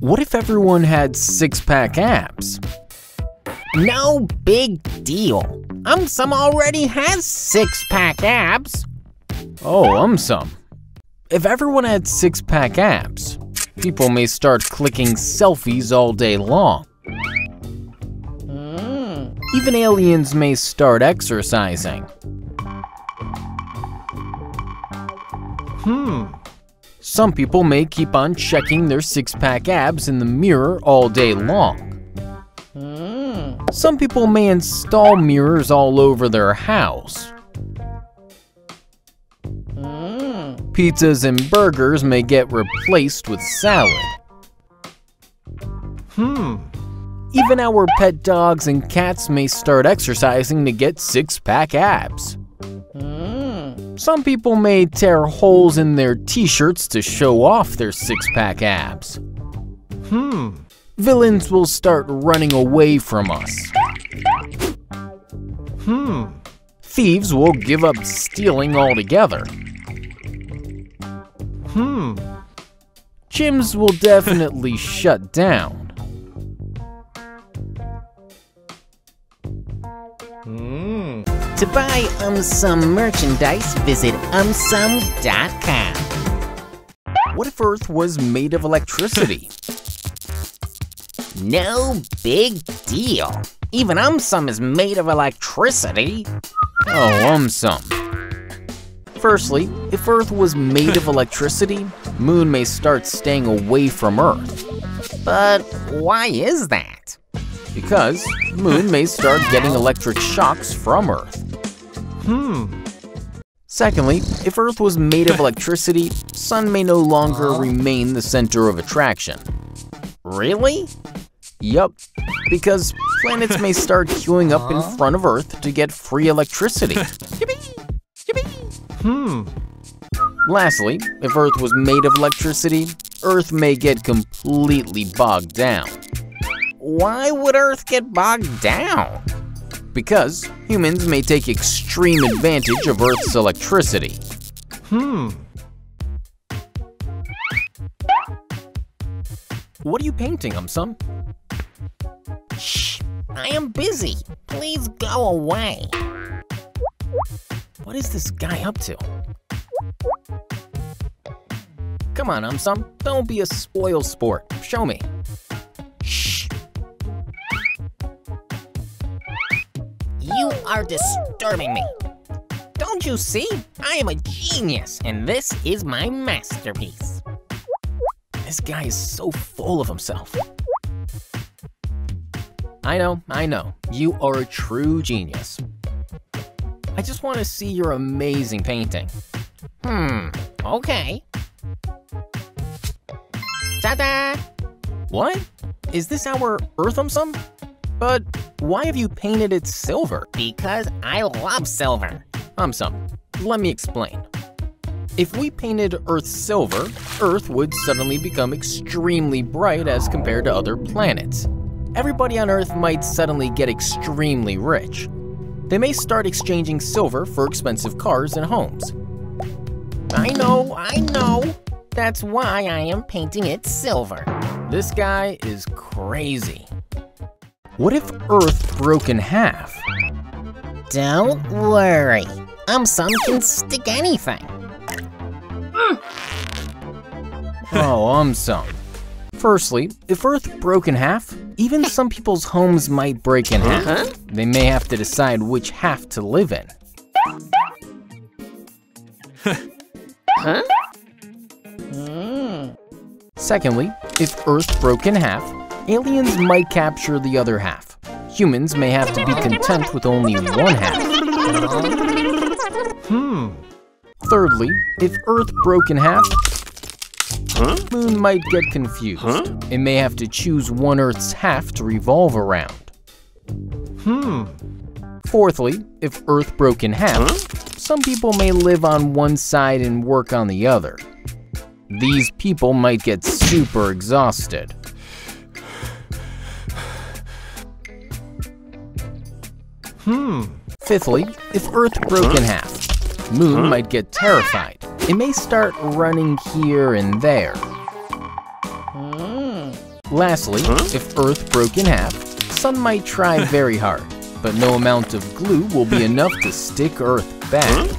What if everyone had six-pack abs? No big deal. AumSum already has six-pack abs. Oh, AumSum. If everyone had six-pack abs, people may start clicking selfies all day long. Even aliens may start exercising. Some people may keep on checking their six-pack abs in the mirror all day long. Some people may install mirrors all over their house. Pizzas and burgers may get replaced with salad. Even our pet dogs and cats may start exercising to get six-pack abs. Some people may tear holes in their t-shirts to show off their six-pack abs. Villains will start running away from us. Thieves will give up stealing altogether. Gyms will definitely shut down. To buy AumSum merchandise, visit AumSum.com. What if Earth was made of electricity? No big deal. Even AumSum is made of electricity. Oh, AumSum. Firstly, if Earth was made of electricity, Moon may start staying away from Earth. But why is that? Because Moon may start getting electric shocks from Earth. Secondly, if Earth was made of electricity, Sun may no longer remain the center of attraction. Really? Yup, because planets may start queuing up in front of Earth to get free electricity. Lastly, if Earth was made of electricity, Earth may get completely bogged down. Why would Earth get bogged down? Because humans may take extreme advantage of Earth's electricity. What are you painting, AumSum? Shh, I am busy. Please go away. What is this guy up to? Come on, AumSum, don't be a spoil sport. Show me. Shh. You are disturbing me. Don't you see? I am a genius, and this is my masterpiece. This guy is so full of himself. I know. You are a true genius. I just want to see your amazing painting. Okay. Ta-da! What? Is this our Earth, AumSum? But why have you painted it silver? Because I love silver. AumSum, let me explain. If we painted Earth silver, Earth would suddenly become extremely bright as compared to other planets. Everybody on Earth might suddenly get extremely rich. They may start exchanging silver for expensive cars and homes. I know. That's why I am painting it silver. This guy is crazy. What if Earth broke in half? Don't worry. AumSum can stick anything. Oh, AumSum. Firstly, if Earth broke in half, even some people's homes might break in half. They may have to decide which half to live in. Secondly, if Earth broke in half, aliens might capture the other half. Humans may have to be content with only one half. Thirdly, if Earth broke in half, Moon might get confused. It may have to choose one Earth's half to revolve around. Fourthly, if Earth broke in half, some people may live on one side and work on the other. These people might get super exhausted. Fifthly, if Earth broke in half, Moon might get terrified. It may start running here and there. Lastly, if Earth broke in half, Sun might try very hard, but no amount of glue will be enough to stick Earth back.